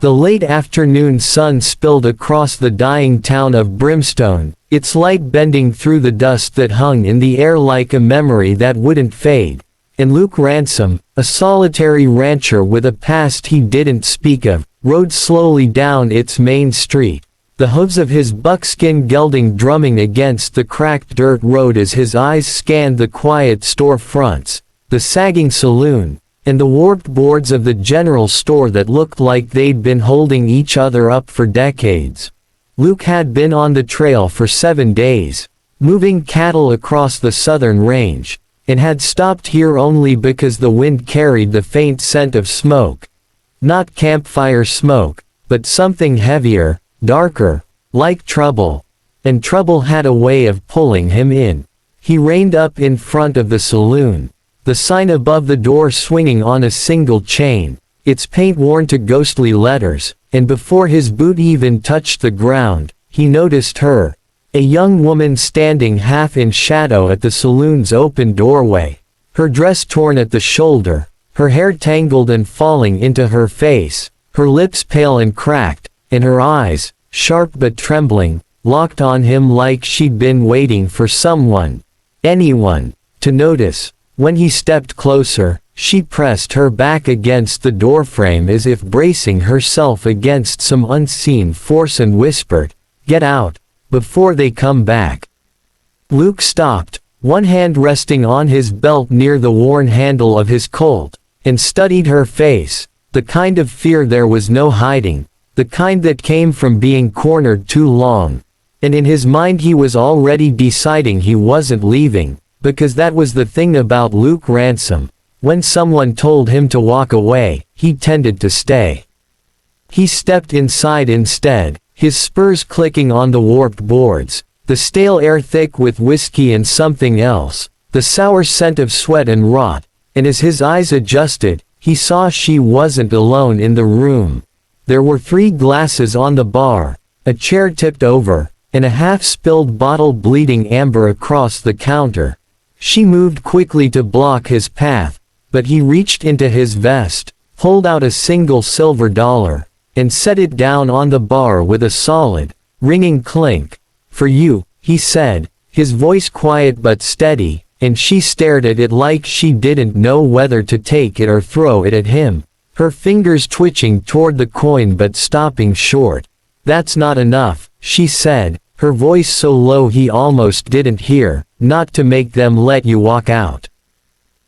The late afternoon sun spilled across the dying town of Brimstone, its light bending through the dust that hung in the air like a memory that wouldn't fade. And Luke Ransom, a solitary rancher with a past he didn't speak of, rode slowly down its main street, the hooves of his buckskin gelding drumming against the cracked dirt road as his eyes scanned the quiet store fronts, the sagging saloon, and the warped boards of the general store that looked like they'd been holding each other up for decades. Luke had been on the trail for 7 days, moving cattle across the southern range, and had stopped here only because the wind carried the faint scent of smoke. Not campfire smoke, but something heavier, darker, like trouble. And trouble had a way of pulling him in. He reined up in front of the saloon, the sign above the door swinging on a single chain, its paint worn to ghostly letters, and before his boot even touched the ground, he noticed her, a young woman standing half in shadow at the saloon's open doorway, her dress torn at the shoulder, her hair tangled and falling into her face, her lips pale and cracked, and her eyes, sharp but trembling, locked on him like she'd been waiting for someone, anyone, to notice. When he stepped closer, she pressed her back against the doorframe as if bracing herself against some unseen force and whispered, "Get out, before they come back." Luke stopped, one hand resting on his belt near the worn handle of his Colt, and studied her face, the kind of fear there was no hiding, the kind that came from being cornered too long. And in his mind he was already deciding he wasn't leaving. Because that was the thing about Luke Ransom. When someone told him to walk away, he tended to stay. He stepped inside instead, his spurs clicking on the warped boards, the stale air thick with whiskey and something else, the sour scent of sweat and rot, and as his eyes adjusted, he saw she wasn't alone in the room. There were 3 glasses on the bar, a chair tipped over, and a half-spilled bottle bleeding amber across the counter. She moved quickly to block his path, but he reached into his vest, pulled out a single silver dollar, and set it down on the bar with a solid, ringing clink. "For you," he said, his voice quiet but steady, and she stared at it like she didn't know whether to take it or throw it at him, her fingers twitching toward the coin but stopping short. "That's not enough," she said, her voice so low he almost didn't hear. "Not to make them let you walk out."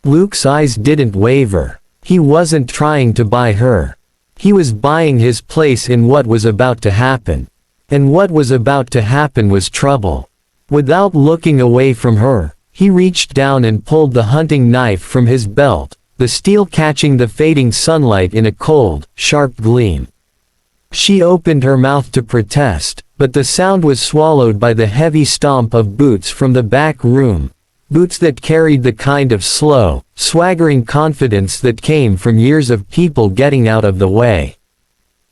Luke's eyes didn't waver. He wasn't trying to buy her. He was buying his place in what was about to happen. And what was about to happen was trouble. Without looking away from her, he reached down and pulled the hunting knife from his belt, the steel catching the fading sunlight in a cold, sharp gleam. She opened her mouth to protest, but the sound was swallowed by the heavy stomp of boots from the back room, boots that carried the kind of slow, swaggering confidence that came from years of people getting out of the way.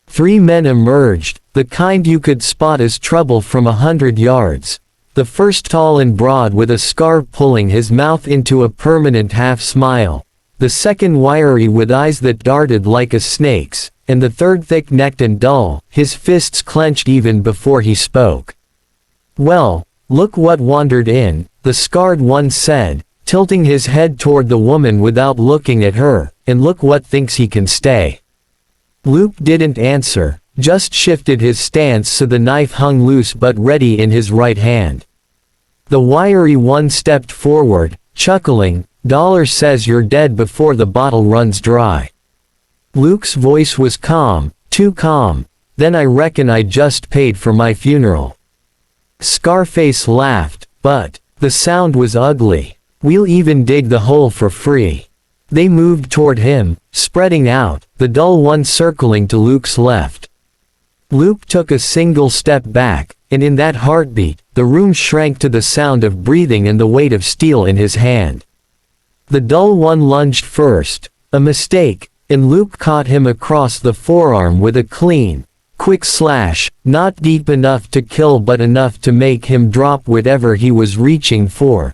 3 men emerged, the kind you could spot as trouble from 100 yards. The first tall and broad with a scar pulling his mouth into a permanent half-smile, the second wiry with eyes that darted like a snake's, and the third thick-necked and dull, his fists clenched even before he spoke. "Well, look what wandered in," the scarred one said, tilting his head toward the woman without looking at her, "and look what thinks he can stay." Luke didn't answer, just shifted his stance so the knife hung loose but ready in his right hand. The wiry one stepped forward, chuckling, "Dollar says you're dead before the bottle runs dry." Luke's voice was calm, too calm. "Then I reckon I just paid for my funeral." Scarface laughed, but the sound was ugly. "We'll even dig the hole for free." They moved toward him, spreading out, the dull one circling to Luke's left. Luke took a single step back, and in that heartbeat, the room shrank to the sound of breathing and the weight of steel in his hand. The dull one lunged first, a mistake, and Luke caught him across the forearm with a clean, quick slash, not deep enough to kill but enough to make him drop whatever he was reaching for.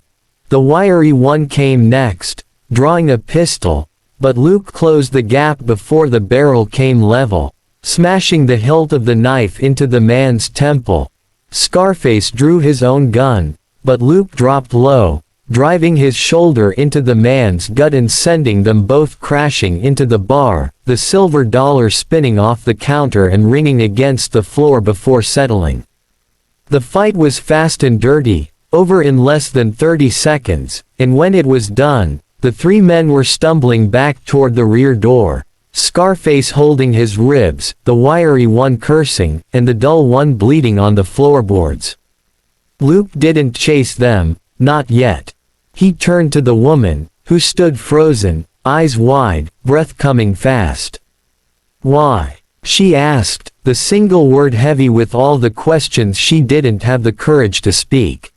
The wiry one came next, drawing a pistol, but Luke closed the gap before the barrel came level, smashing the hilt of the knife into the man's temple. Scarface drew his own gun, but Luke dropped low, driving his shoulder into the man's gut and sending them both crashing into the bar, the silver dollar spinning off the counter and ringing against the floor before settling. The fight was fast and dirty, over in less than 30 seconds, and when it was done, the three men were stumbling back toward the rear door, Scarface holding his ribs, the wiry one cursing, and the dull one bleeding on the floorboards. Luke didn't chase them, not yet. He turned to the woman, who stood frozen, eyes wide, breath coming fast. "Why?" she asked, the single word heavy with all the questions she didn't have the courage to speak.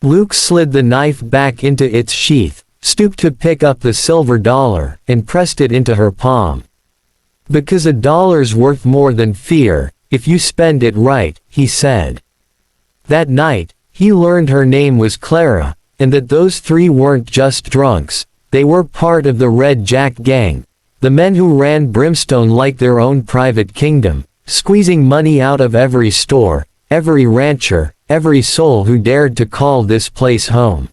Luke slid the knife back into its sheath, stooped to pick up the silver dollar, and pressed it into her palm. "Because a dollar's worth more than fear, if you spend it right," he said. That night, he learned her name was Clara, and that those three weren't just drunks, they were part of the Red Jack gang, the men who ran Brimstone like their own private kingdom, squeezing money out of every store, every rancher, every soul who dared to call this place home.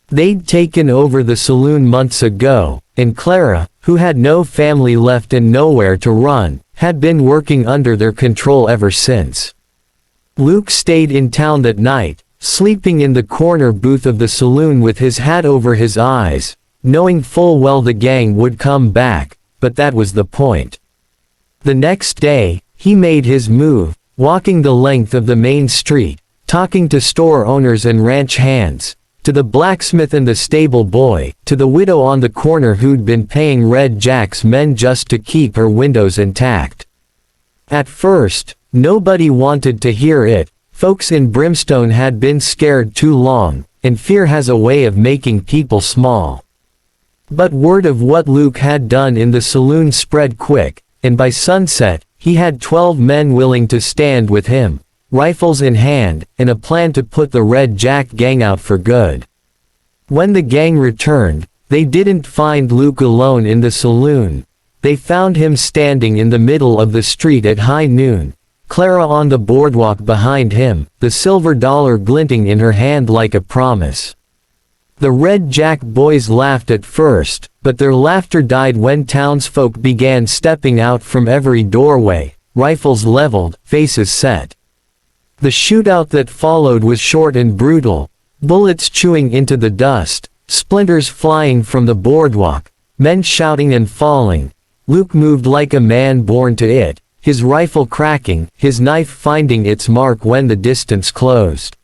They'd taken over the saloon months ago, and Clara, who had no family left and nowhere to run, had been working under their control ever since. Luke stayed in town that night, sleeping in the corner booth of the saloon with his hat over his eyes, knowing full well the gang would come back, but that was the point. The next day, he made his move, walking the length of the main street, talking to store owners and ranch hands, to the blacksmith and the stable boy, to the widow on the corner who'd been paying Red Jack's men just to keep her windows intact. At first, nobody wanted to hear it. Folks in Brimstone had been scared too long, and fear has a way of making people small. But word of what Luke had done in the saloon spread quick, and by sunset, he had 12 men willing to stand with him, rifles in hand, and a plan to put the Red Jack gang out for good. When the gang returned, they didn't find Luke alone in the saloon. They found him standing in the middle of the street at high noon, Clara on the boardwalk behind him, the silver dollar glinting in her hand like a promise. The Red Jack boys laughed at first, but their laughter died when townsfolk began stepping out from every doorway, rifles leveled, faces set. The shootout that followed was short and brutal, bullets chewing into the dust, splinters flying from the boardwalk, men shouting and falling. Luke moved like a man born to it, his rifle cracking, his knife finding its mark when the distance closed.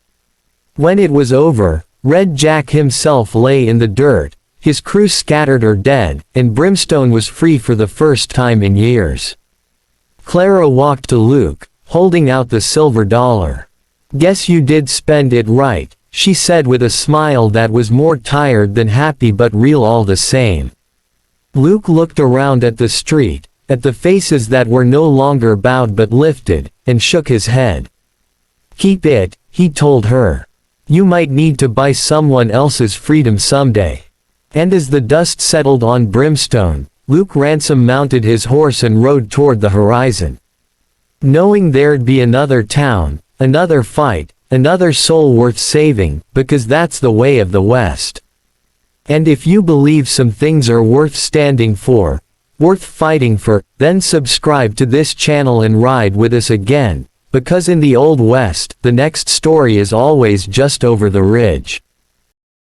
When it was over, Red Jack himself lay in the dirt, his crew scattered or dead, and Brimstone was free for the first time in years. Clara walked to Luke, holding out the silver dollar. "Guess you did spend it right," she said with a smile that was more tired than happy but real all the same. Luke looked around at the street, at the faces that were no longer bowed but lifted, and shook his head. "Keep it," he told her. "You might need to buy someone else's freedom someday." And as the dust settled on Brimstone, Luke Ransom mounted his horse and rode toward the horizon. Knowing there'd be another town, another fight, another soul worth saving, because that's the way of the West. And if you believe some things are worth standing for, worth fighting for, then subscribe to this channel and ride with us again, because in the Old West, the next story is always just over the ridge.